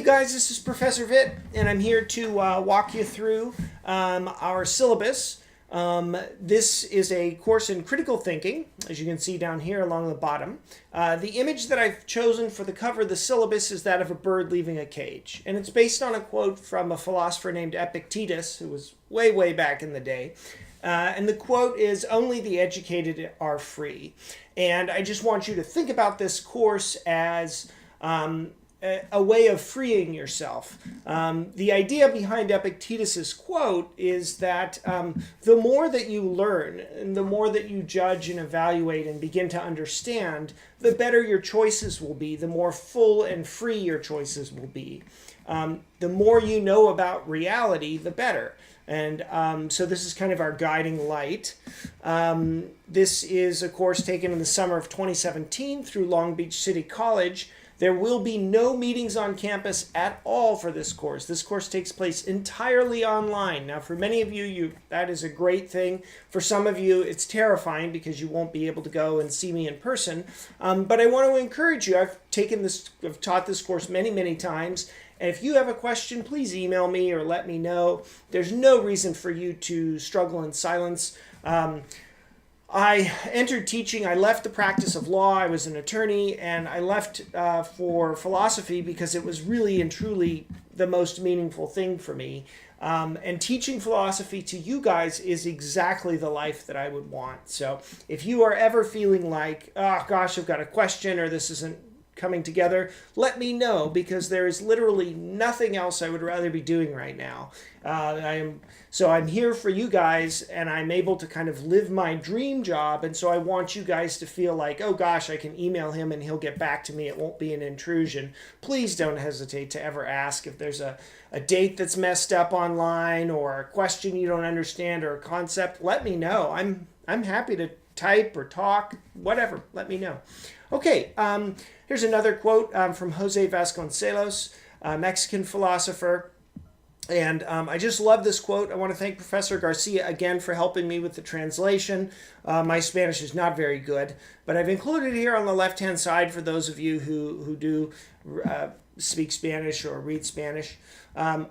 guys, this is Professor Vitt, and I'm here to walk you through our syllabus. This is a course in critical thinking, as you can see down here along the bottom. The image that I've chosen for the cover of the syllabus is that of a bird leaving a cage, and it's based on a quote from a philosopher named Epictetus, who was way, way back in the day. And the quote is, "Only the educated are free." And I just want you to think about this course as a way of freeing yourself. The idea behind Epictetus's quote is that the more that you learn and the more that you judge and evaluate and begin to understand, the better your choices will be, the more full and free your choices will be. The more you know about reality, the better. And so this is kind of our guiding light. This is a course taken in the summer of 2017 through Long Beach City College. There will be no meetings on campus at all for this course. This course takes place entirely online. Now, for many of you, that is a great thing. For some of you, it's terrifying because you won't be able to go and see me in person. But I want to encourage you. I've taught this course many, many times. And if you have a question, please email me or let me know. There's no reason for you to struggle in silence. I entered teaching. I left the practice of law. I was an attorney, and I left for philosophy because it was really and truly the most meaningful thing for me. And teaching philosophy to you guys is exactly the life that I would want. So if you are ever feeling like, oh gosh, I've got a question or this isn't coming together, let me know, because there is literally nothing else I would rather be doing right now. I'm here for you guys, and I'm able to kind of live my dream job, and so I want you guys to feel like, oh gosh, I can email him and he'll get back to me. It won't be an intrusion. Please don't hesitate to ever ask if there's a date that's messed up online or a question you don't understand or a concept. Let me know. I'm happy to type or talk, whatever. Let me know. Okay, here's another quote from Jose Vasconcelos, a Mexican philosopher. And I just love this quote. I want to thank Professor Garcia again for helping me with the translation. My Spanish is not very good, but I've included here on the left-hand side for those of you who do speak Spanish or read Spanish.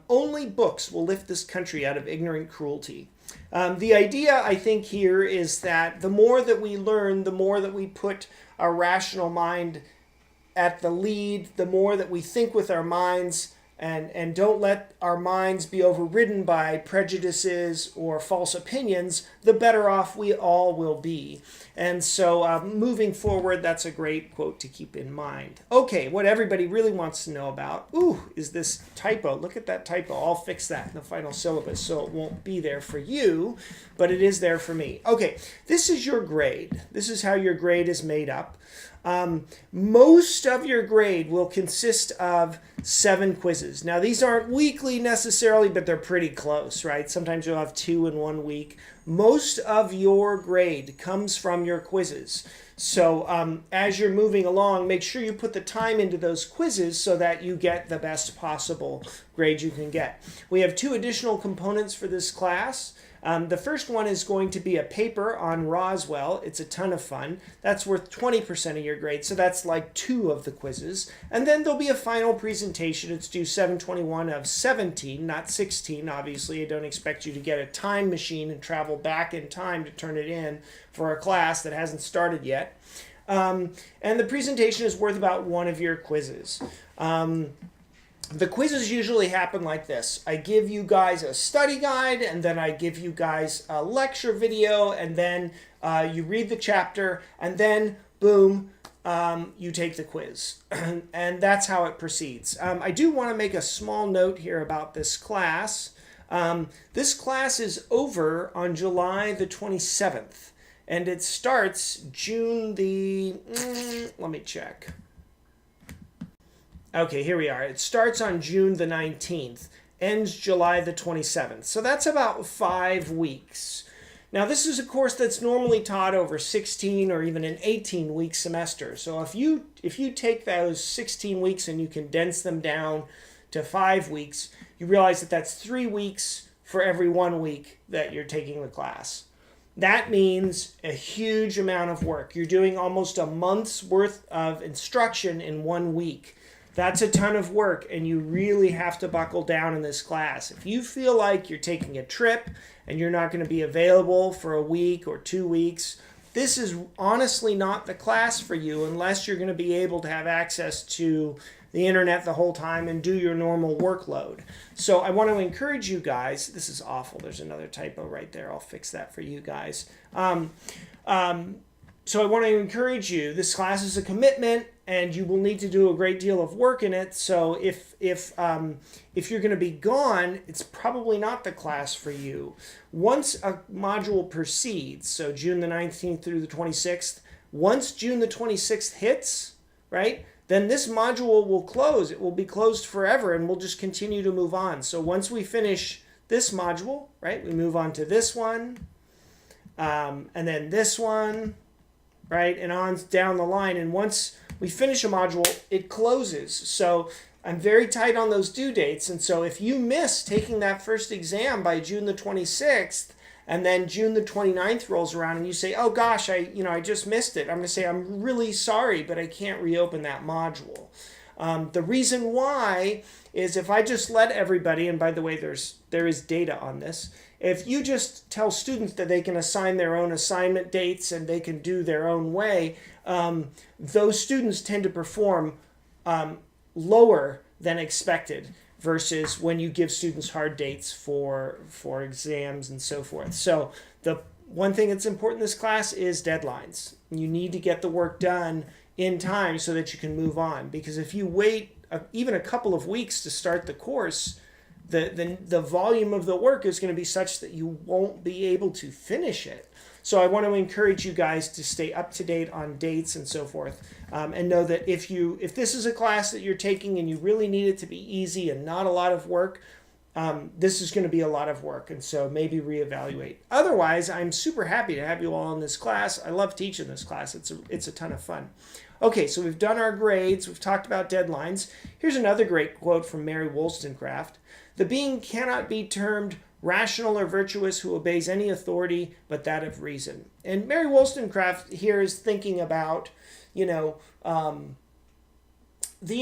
Only books will lift this country out of ignorant cruelty. The idea, I think, here is that the more that we learn, the more that we put our rational mind at the lead, the more that we think with our minds and don't let our minds be overridden by prejudices or false opinions, the better off we all will be. And so moving forward, that's a great quote to keep in mind. Okay, what everybody really wants to know about, is this typo. Look at that typo. I'll fix that in the final syllabus so it won't be there for you, but it is there for me. Okay, this is your grade. This is how your grade is made up. Most of your grade will consist of 7 quizzes. Now, these aren't weekly necessarily, but they're pretty close, right? Sometimes you'll have 2 in 1 week. Most of your grade comes from your quizzes. So as you're moving along, make sure you put the time into those quizzes so that you get the best possible grade you can get. We have 2 additional components for this class. The first one is going to be a paper on Roswell. It's a ton of fun. That's worth 20% of your grade, so that's like 2 of the quizzes. And then there'll be a final presentation. It's due 7/21 of 17, not 16, obviously. I don't expect you to get a time machine and travel back in time to turn it in for a class that hasn't started yet. And the presentation is worth about 1 of your quizzes. The quizzes usually happen like this. I give you guys a study guide, and then I give you guys a lecture video, and then you read the chapter, and then, boom, you take the quiz. And that's how it proceeds. I do want to make a small note here about this class. This class is over on July the 27th, and it starts June the... let me check. Okay, here we are. It starts on June the 19th, ends July the 27th. So that's about 5 weeks. Now, this is a course that's normally taught over 16 or even an 18-week semester. So if you take those 16 weeks and you condense them down to 5 weeks, you realize that that's 3 weeks for every 1 week that you're taking the class. That means a huge amount of work. You're doing almost a month's worth of instruction in 1 week. That's a ton of work, and you really have to buckle down in this class. If you feel like you're taking a trip and you're not going to be available for a week or 2 weeks, this is honestly not the class for you unless you're going to be able to have access to the internet the whole time and do your normal workload. So I want to encourage you guys. This is awful. There's another typo right there. I'll fix that for you guys. So I want to encourage you. This class is a commitment, and you will need to do a great deal of work in it. So if you're going to be gone, it's probably not the class for you. Once a module proceeds, so June the 19th through the 26th, once June the 26th hits, right, then this module will close. It will be closed forever, and we'll just continue to move on. So once we finish this module, right, we move on to this one, and then this one, right, and on down the line. And once we finish a module, it closes. So I'm very tight on those due dates. And so if you miss taking that first exam by June the 26th, and then June the 29th rolls around and you say, oh gosh, I just missed it, I'm going to say, I'm really sorry, but I can't reopen that module. The reason why is if I just let everybody, and by the way, there is data on this, if you just tell students that they can assign their own assignment dates and they can do their own way, those students tend to perform lower than expected versus when you give students hard dates for exams and so forth. So the one thing that's important in this class is deadlines. You need to get the work done in time so that you can move on. Because if you wait even a couple of weeks to start the course, the volume of the work is going to be such that you won't be able to finish it. So I want to encourage you guys to stay up to date on dates and so forth, and know that if this is a class that you're taking and you really need it to be easy and not a lot of work, this is going to be a lot of work, and so maybe reevaluate. Otherwise, I'm super happy to have you all in this class. I love teaching this class. It's a ton of fun. Okay, so we've done our grades. We've talked about deadlines. Here's another great quote from Mary Wollstonecraft. The being cannot be termed rational or virtuous who obeys any authority but that of reason. And Mary Wollstonecraft here is thinking about, the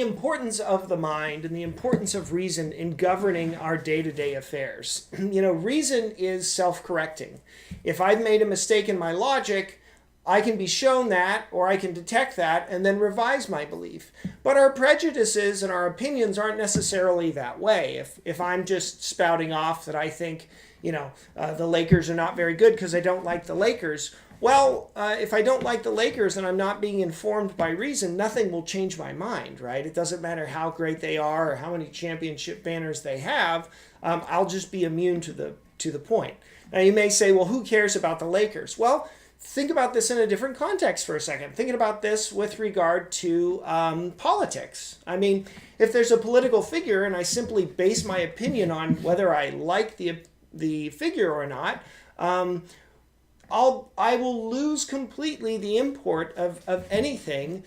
importance of the mind and the importance of reason in governing our day-to-day affairs. Reason is self-correcting. If I've made a mistake in my logic, I can be shown that, or I can detect that, and then revise my belief. But our prejudices and our opinions aren't necessarily that way. If I'm just spouting off that I think, the Lakers are not very good because I don't like the Lakers, well, if I don't like the Lakers and I'm not being informed by reason, nothing will change my mind, right? It doesn't matter how great they are or how many championship banners they have. I'll just be immune to the point. Now, you may say, well, who cares about the Lakers? Well, think about this in a different context for a second. Thinking about this with regard to politics. I mean, if there's a political figure and I simply base my opinion on whether I like the figure or not, I will lose completely the import of anything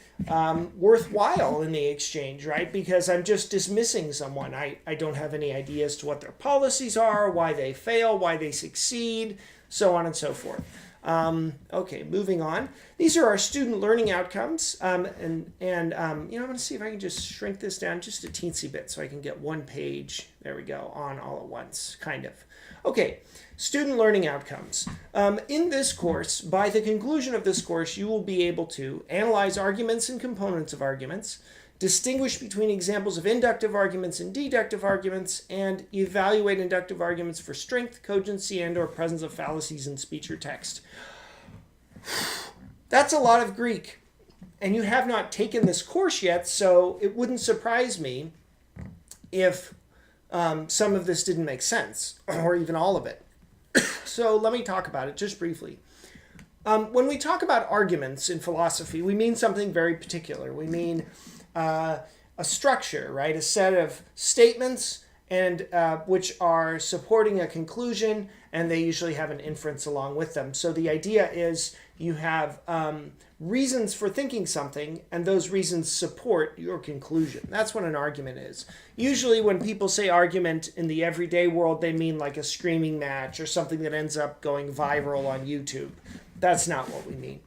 worthwhile in the exchange, right? Because I'm just dismissing someone. I don't have any idea as to what their policies are, why they fail, why they succeed, so on and so forth. Okay, moving on. These are our student learning outcomes. I'm going to see if I can just shrink this down just a teensy bit so I can get one page, there we go, on all at once, kind of. Okay, student learning outcomes. In this course, by the conclusion of this course, you will be able to analyze arguments and components of arguments, distinguish between examples of inductive arguments and deductive arguments, and evaluate inductive arguments for strength, cogency, and/or presence of fallacies in speech or text. That's a lot of Greek, and you have not taken this course yet, so it wouldn't surprise me if some of this didn't make sense, or even all of it. So let me talk about it just briefly. When we talk about arguments in philosophy, we mean something very particular. We mean a structure, right? A set of statements and which are supporting a conclusion, and they usually have an inference along with them. So the idea is you have reasons for thinking something, and those reasons support your conclusion. That's what an argument is. Usually when people say argument in the everyday world, they mean like a screaming match or something that ends up going viral on YouTube. That's not what we mean.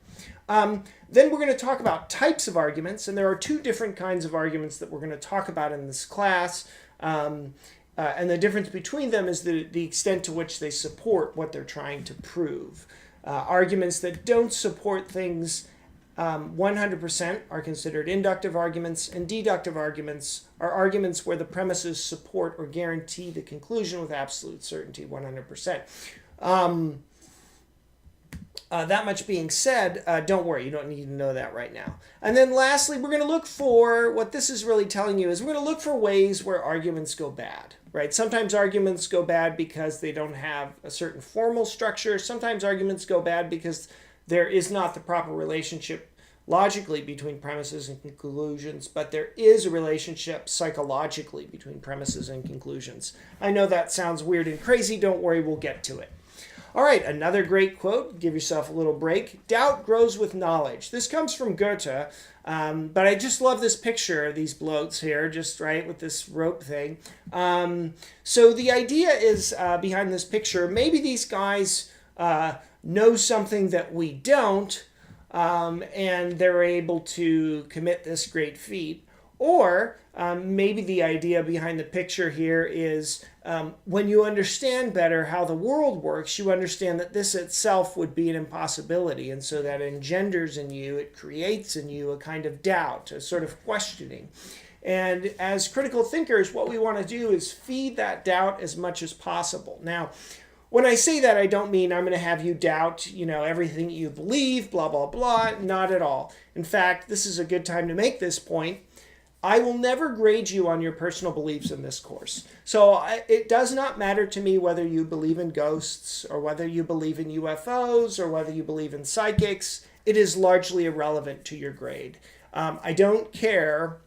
Then we're going to talk about types of arguments, and there are two different kinds of arguments that we're going to talk about in this class. And the difference between them is the extent to which they support what they're trying to prove. Arguments that don't support things 100% are considered inductive arguments, and deductive arguments are arguments where the premises support or guarantee the conclusion with absolute certainty 100%. That much being said, don't worry, you don't need to know that right now. And then lastly, we're going to look for, what this is really telling you is we're going to look for ways where arguments go bad, right? Sometimes arguments go bad because they don't have a certain formal structure. Sometimes arguments go bad because there is not the proper relationship logically between premises and conclusions, but there is a relationship psychologically between premises and conclusions. I know that sounds weird and crazy. Don't worry, we'll get to it. All right, another great quote. Give yourself a little break. Doubt grows with knowledge. This comes from Goethe, but I just love this picture of these blokes here, just right with this rope thing. So the idea is behind this picture, maybe these guys know something that we don't, and they're able to commit this great feat. Or maybe the idea behind the picture here is when you understand better how the world works, you understand that this itself would be an impossibility. And so that engenders in you, it creates in you a kind of doubt, a sort of questioning. And as critical thinkers, what we want to do is feed that doubt as much as possible. Now, when I say that, I don't mean I'm going to have you doubt, everything you believe, blah, blah, blah. Not at all. In fact, this is a good time to make this point. I will never grade you on your personal beliefs in this course. So it does not matter to me whether you believe in ghosts or whether you believe in UFOs or whether you believe in psychics. It is largely irrelevant to your grade. I don't care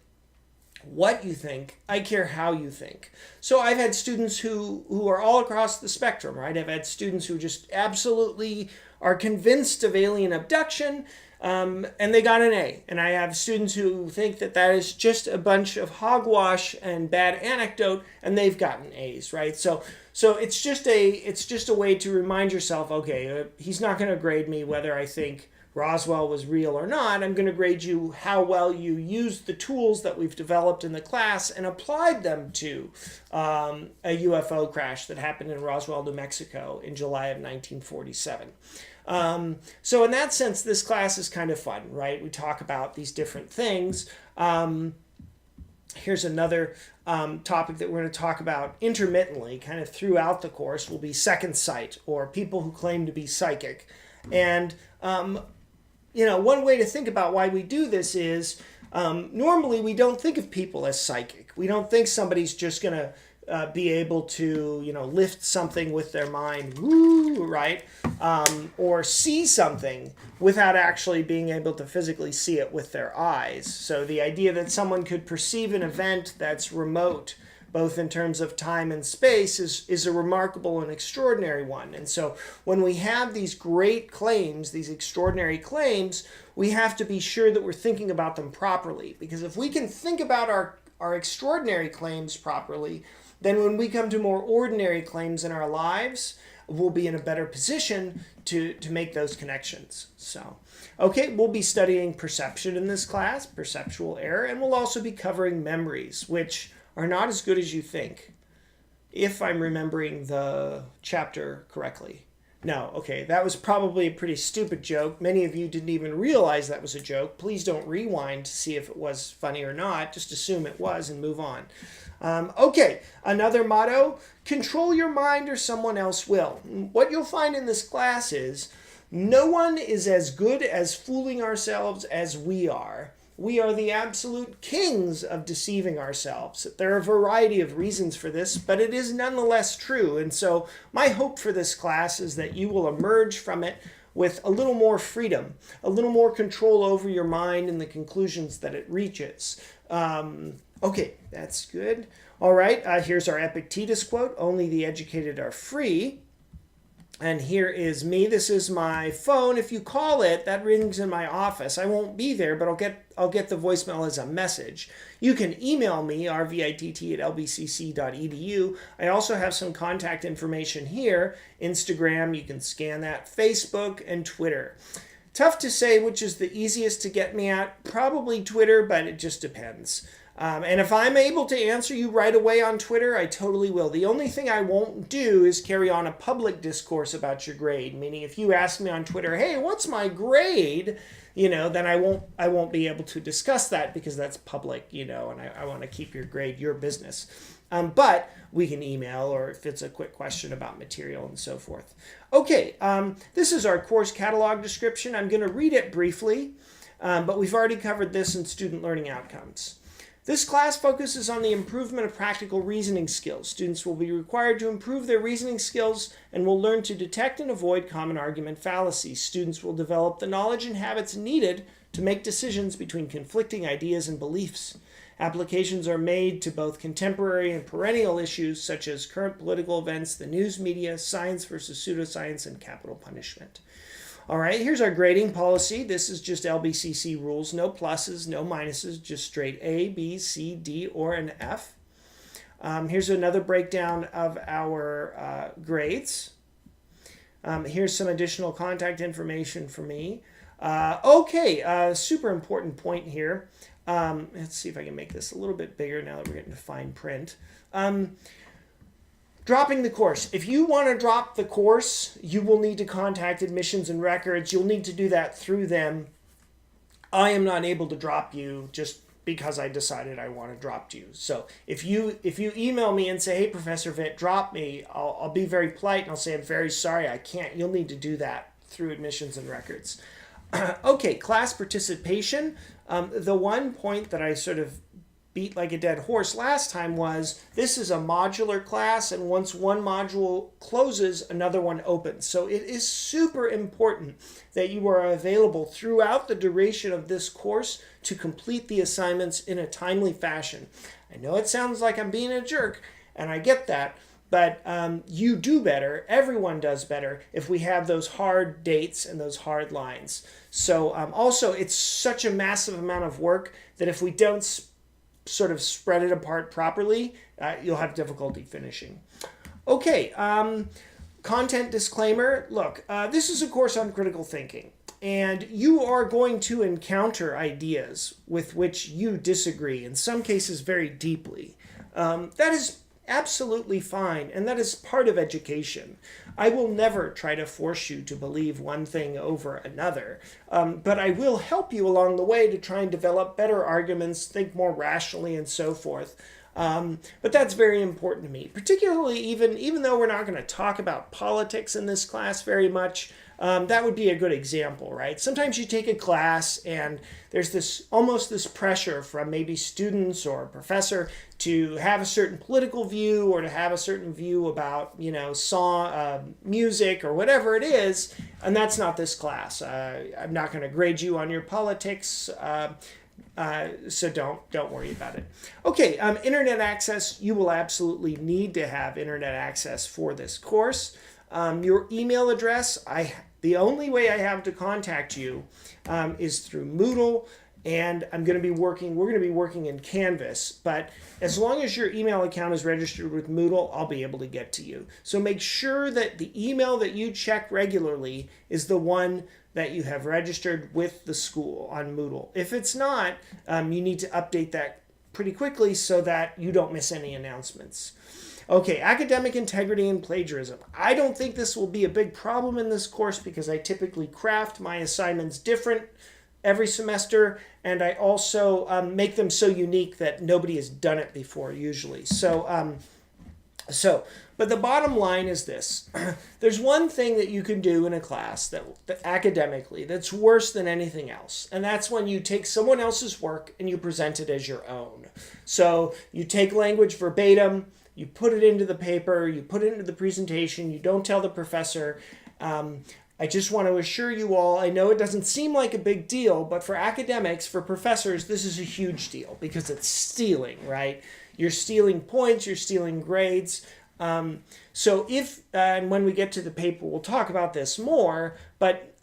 what you think. I care how you think. So I've had students who are all across the spectrum, right? I've had students who just absolutely are convinced of alien abduction, and they got an A. And I have students who think that is just a bunch of hogwash and bad anecdote, and they've gotten A's, right? So it's just a way to remind yourself, okay, he's not going to grade me whether I think Roswell was real or not. I'm going to grade you how well you used the tools that we've developed in the class and applied them to a UFO crash that happened in Roswell, New Mexico in July of 1947. So in that sense, this class is kind of fun, right? We talk about these different things. Here's another topic that we're going to talk about intermittently, kind of throughout the course, will be second sight, or people who claim to be psychic. And, one way to think about why we do this is normally we don't think of people as psychic. We don't think somebody's just going to be able to, lift something with their mind, woo, right? Or see something without actually being able to physically see it with their eyes. So the idea that someone could perceive an event that's remote, both in terms of time and space, is a remarkable and extraordinary one. And so when we have these great claims, these extraordinary claims, we have to be sure that we're thinking about them properly. Because if we can think about our extraordinary claims properly, then when we come to more ordinary claims in our lives, we'll be in a better position to make those connections. So, okay, we'll be studying perception in this class, perceptual error, and we'll also be covering memories, which are not as good as you think, if I'm remembering the chapter correctly. No, okay, that was probably a pretty stupid joke. Many of you didn't even realize that was a joke. Please don't rewind to see if it was funny or not. Just assume it was and move on. Okay, another motto, control your mind or someone else will. What you'll find in this class is no one is as good as fooling ourselves as we are. We are the absolute kings of deceiving ourselves. There are a variety of reasons for this, but it is nonetheless true. And so my hope for this class is that you will emerge from it with a little more freedom, a little more control over your mind and the conclusions that it reaches. Okay, that's good. All right, here's our Epictetus quote, only the educated are free. And here is me. This is my phone. If you call it, that rings in my office. I won't be there, but I'll get the voicemail as a message. You can email me, rvitt@lbcc.edu. I also have some contact information here. Instagram, you can scan that. Facebook and Twitter. Tough to say which is the easiest to get me at. Probably Twitter, but it just depends. And if I'm able to answer you right away on Twitter, I totally will. The only thing I won't do is carry on a public discourse about your grade. Meaning, if you ask me on Twitter, "Hey, what's my grade?" then I won't be able to discuss that because that's public. And I want to keep your grade your business. But we can email, or if it's a quick question about material and so forth. Okay, this is our course catalog description. I'm going to read it briefly, but we've already covered this in student learning outcomes. This class focuses on the improvement of practical reasoning skills. Students will be required to improve their reasoning skills and will learn to detect and avoid common argument fallacies. Students will develop the knowledge and habits needed to make decisions between conflicting ideas and beliefs. Applications are made to both contemporary and perennial issues such as current political events, the news media, science versus pseudoscience, and capital punishment. All right, here's our grading policy. This is just LBCC rules. No pluses, no minuses, just straight A, B, C, D, or an F. Here's another breakdown of our grades. Here's some additional contact information for me. Super important point here. Let's see if I can make this a little bit bigger now that we're getting to fine print. Dropping the course. If you want to drop the course, you will need to contact admissions and records. You'll need to do that through them. I am not able to drop you just because I decided I want to drop you. So if you email me and say, "Hey, Professor Vitt, drop me," I'll be very polite and I'll say, "I'm very sorry, I can't." You'll need to do that through admissions and records. Okay, class participation. The one point that I sort of beat like a dead horse last time was this is a modular class, and once one module closes, another one opens. So it is super important that you are available throughout the duration of this course to complete the assignments in a timely fashion. I know it sounds like I'm being a jerk, and I get that, but you do better, everyone does better, if we have those hard dates and those hard lines. So also, it's such a massive amount of work that if we don't sort of spread it apart properly, you'll have difficulty finishing. Okay, content disclaimer. Look, this is a course on critical thinking, and you are going to encounter ideas with which you disagree, in some cases very deeply. That is absolutely fine, and that is part of education. I will never try to force you to believe one thing over another, but I will help you along the way to try and develop better arguments, think more rationally, and so forth. But that's very important to me, particularly even though we're not going to talk about politics in this class very much. That would be a good example, right? Sometimes you take a class and there's almost this pressure from maybe students or a professor to have a certain political view or to have a certain view about, song, music or whatever it is, and that's not this class. I'm not going to grade you on your politics, so don't worry about it. Okay, internet access. You will absolutely need to have internet access for this course. Your email address, the only way I have to contact you is through Moodle, and we're going to be working in Canvas, but as long as your email account is registered with Moodle, I'll be able to get to you. So make sure that the email that you check regularly is the one that you have registered with the school on Moodle. If it's not, you need to update that pretty quickly so that you don't miss any announcements. Okay, academic integrity and plagiarism. I don't think this will be a big problem in this course because I typically craft my assignments different every semester, and I also make them so unique that nobody has done it before usually. But the bottom line is this. There's one thing that you can do in a class that academically that's worse than anything else, and that's when you take someone else's work and you present it as your own. So you take language verbatim, you put it into the paper, you put it into the presentation, you don't tell the professor. I just want to assure you all, I know it doesn't seem like a big deal, but for academics, for professors, this is a huge deal because it's stealing, right? You're stealing points, you're stealing grades. So and when we get to the paper, we'll talk about this more, but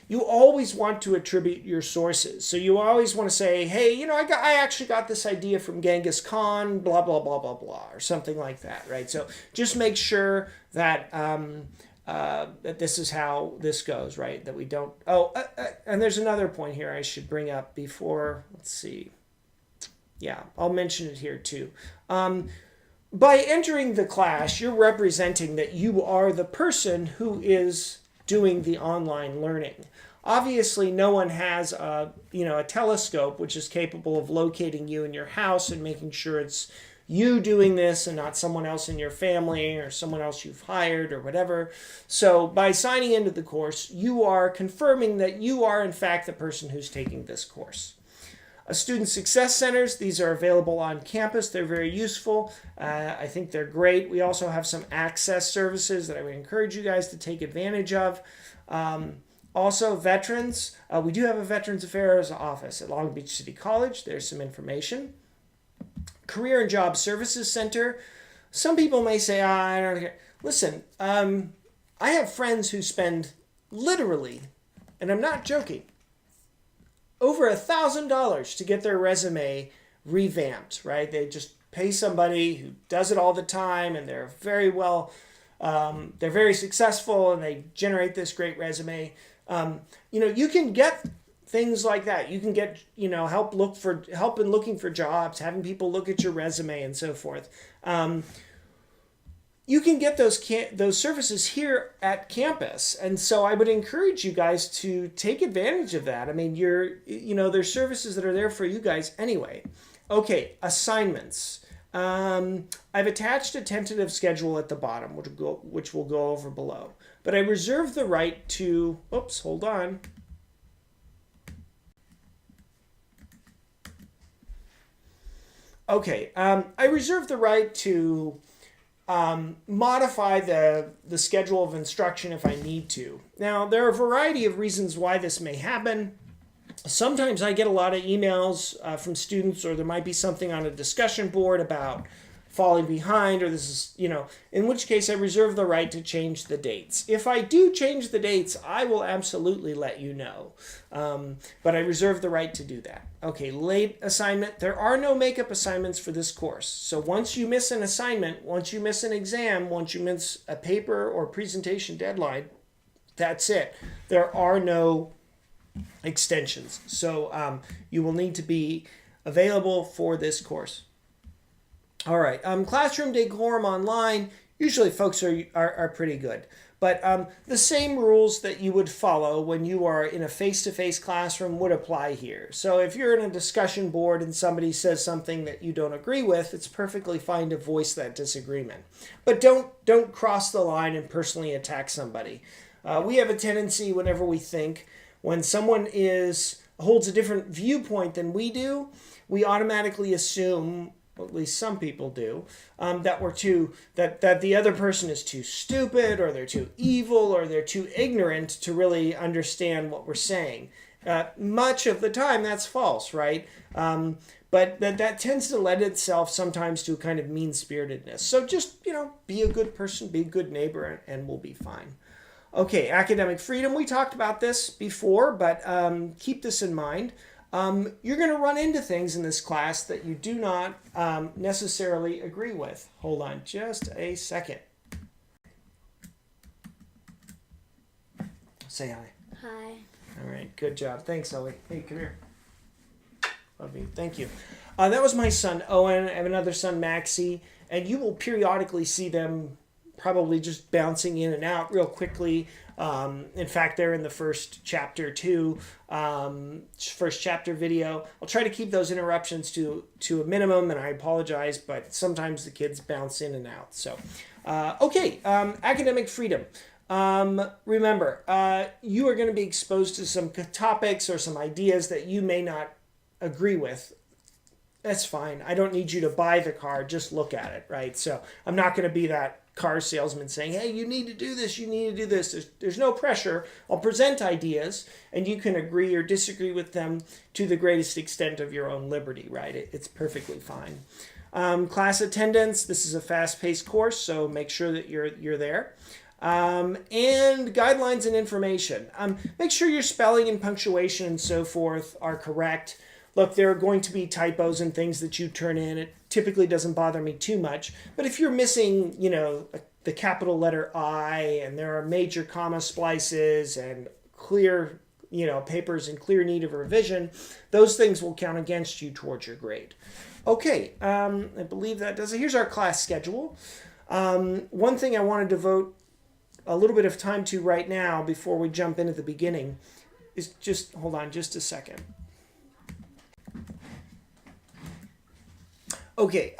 you always want to attribute your sources. So you always want to say, hey, I actually got this idea from Genghis Khan, blah, blah, blah, blah, blah, or something like that, right? So just make sure that that this is how this goes, right? That we don't. And there's another point here I should bring up before. Let's see. Yeah, I'll mention it here too. By entering the class, you're representing that you are the person who is doing the online learning. Obviously, no one has a telescope which is capable of locating you in your house and making sure it's you doing this and not someone else in your family or someone else you've hired or whatever. So by signing into the course, you are confirming that you are in fact the person who's taking this course. Student Success Centers, these are available on campus. They're very useful. I think they're great. We also have some access services that I would encourage you guys to take advantage of. Also, veterans. We do have a Veterans Affairs office at Long Beach City College. There's some information. Career and Job Services Center. Some people may say, I don't care. Listen, I have friends who spend literally, and I'm not joking, over $1,000 to get their resume revamped, right? They just pay somebody who does it all the time, and they're very well, they're very successful, and they generate this great resume. You can get things like that. You can get, help in looking for jobs, having people look at your resume and so forth. You can get those services here at campus. And so I would encourage you guys to take advantage of that. I mean, there's services that are there for you guys anyway. Okay, assignments. I've attached a tentative schedule at the bottom, which we'll go over below. But I reserve the right to, hold on. Okay, I reserve the right to modify the schedule of instruction if I need to. Now, there are a variety of reasons why this may happen. Sometimes I get a lot of emails from students, or there might be something on a discussion board about falling behind, or this is, in which case I reserve the right to change the dates. If I do change the dates, I will absolutely let you know. But I reserve the right to do that. Okay, late assignment. There are no makeup assignments for this course. So once you miss an assignment, once you miss an exam, once you miss a paper or presentation deadline, that's it. There are no extensions. So you will need to be available for this course. All right, classroom decorum online, usually folks are pretty good. But the same rules that you would follow when you are in a face-to-face classroom would apply here. So if you're in a discussion board and somebody says something that you don't agree with, it's perfectly fine to voice that disagreement. But don't cross the line and personally attack somebody. We have a tendency whenever we think, when someone holds a different viewpoint than we do, we automatically assume, at least some people do, that the other person is too stupid, or they're too evil, or they're too ignorant to really understand what we're saying. Much of the time that's false, right? But that tends to lend itself sometimes to a kind of mean-spiritedness. So just, be a good person, be a good neighbor, and we'll be fine. Okay, academic freedom. We talked about this before, but keep this in mind. You're going to run into things in this class that you do not necessarily agree with. Hold on just a second. Say hi. Hi. All right, good job. Thanks, Ellie. Hey, come here. Love you. Thank you. That was my son, Owen. I have another son, Maxie, and you will periodically see them probably just bouncing in and out real quickly. In fact, they're in the first chapter too, first chapter video. I'll try to keep those interruptions to a minimum, and I apologize, but sometimes the kids bounce in and out. So, okay, academic freedom. Remember, you are going to be exposed to some topics or some ideas that you may not agree with. That's fine. I don't need you to buy the car, just look at it, right? So I'm not going to be that car salesman saying, hey, you need to do this, you need to do this. There's no pressure. I'll present ideas, and you can agree or disagree with them to the greatest extent of your own liberty, right? It's perfectly fine. Class attendance. This is a fast-paced course, so make sure that you're there. And guidelines and information. Make sure your spelling and punctuation and so forth are correct. Look, there are going to be typos and things that you turn in. It typically doesn't bother me too much. But if you're missing, the capital letter I, and there are major comma splices and clear, papers in clear need of revision, those things will count against you towards your grade. Okay, I believe that does it. Here's our class schedule. One thing I want to devote a little bit of time to right now before we jump into the beginning is just, hold on just a second. Okay,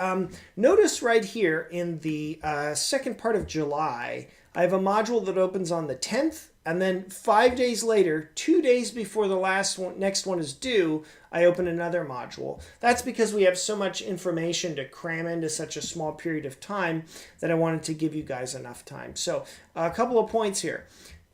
notice right here in the second part of July, I have a module that opens on the 10th, and then 5 days later, 2 days before the next one is due, I open another module. That's because we have so much information to cram into such a small period of time that I wanted to give you guys enough time. So a couple of points here.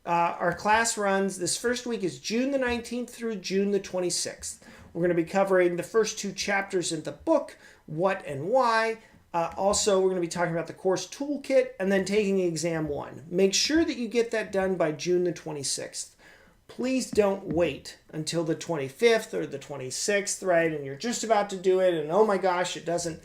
Our class runs, this first week is June the 19th through June the 26th. We're going to be covering the first 2 chapters in the book, What and Why. Also, we're going to be talking about the course toolkit and then taking exam 1. Make sure that you get that done by June the 26th. Please don't wait until the 25th or the 26th, right? And you're just about to do it and oh my gosh, it doesn't.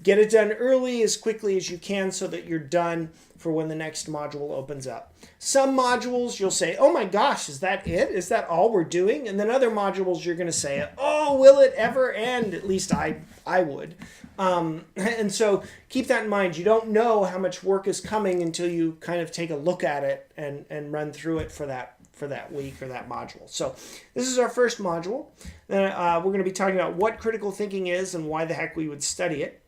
Get it done early as quickly as you can so that you're done for when the next module opens up. Some modules you'll say, oh my gosh, is that it? Is that all we're doing? And then other modules you're going to say, oh, will it ever end? At least I would. And so keep that in mind. You don't know how much work is coming until you kind of take a look at it and run through it for that week or that module. So this is our first module. Then we're going to be talking about what critical thinking is and why the heck we would study it.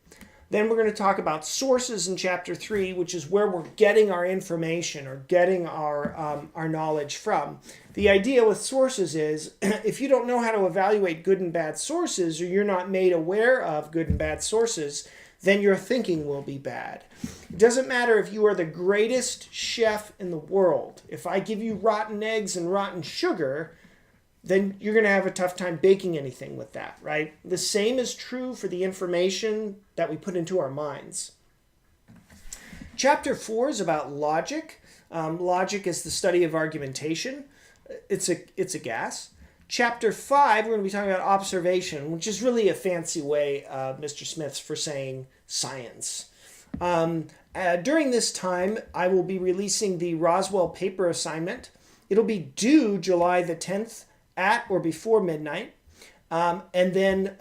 Then we're going to talk about sources in Chapter 3, which is where we're getting our information or getting our knowledge from. The idea with sources is if you don't know how to evaluate good and bad sources, or you're not made aware of good and bad sources, then your thinking will be bad. It doesn't matter if you are the greatest chef in the world. If I give you rotten eggs and rotten sugar, then you're going to have a tough time baking anything with that, right? The same is true for the information that we put into our minds. Chapter 4 is about logic. Logic is the study of argumentation. It's a gas. Chapter 5, we're going to be talking about observation, which is really a fancy way of Mr. Smith's for saying science. During this time, I will be releasing the Roswell paper assignment. It'll be due July the 10th at or before midnight. And then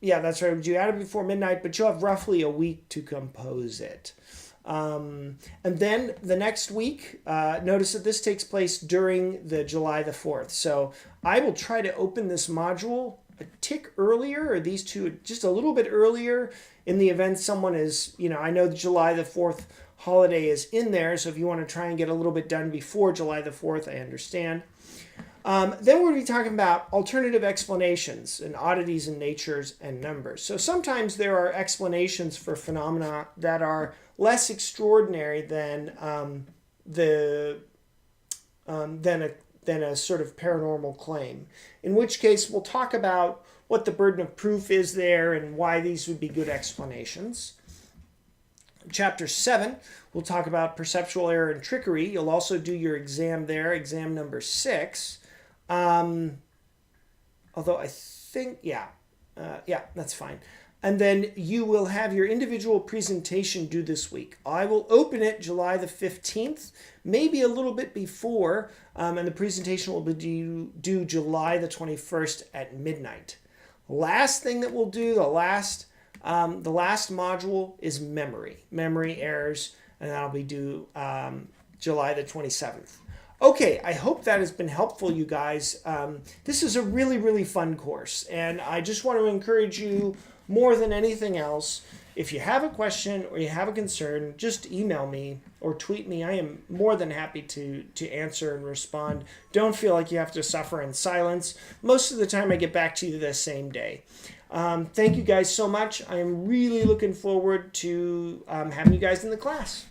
that's right, due at or before midnight, but you'll have roughly a week to compose it. And then the next week, notice that this takes place during the July the 4th. So I will try to open this module a tick earlier, or these two just a little bit earlier in the event someone is, I know the July the 4th holiday is in there, so if you want to try and get a little bit done before July the 4th, I understand. Then we're going to be talking about alternative explanations and oddities in natures and numbers. So sometimes there are explanations for phenomena that are less extraordinary than a sort of paranormal claim. In which case, we'll talk about what the burden of proof is there and why these would be good explanations. Chapter 7, we'll talk about perceptual error and trickery. You'll also do your exam there, exam number 6. Although I think, that's fine. And then you will have your individual presentation due this week. I will open it July the 15th, maybe a little bit before, and the presentation will be due July the 21st at midnight. Last thing that we'll do, the last module is memory errors, and that'll be due July the 27th. Okay, I hope that has been helpful, you guys. This is a really, really fun course, and I just want to encourage you more than anything else. If you have a question or you have a concern, just email me or tweet me. I am more than happy to answer and respond. Don't feel like you have to suffer in silence. Most of the time I get back to you the same day. Thank you guys so much. I am really looking forward to having you guys in the class.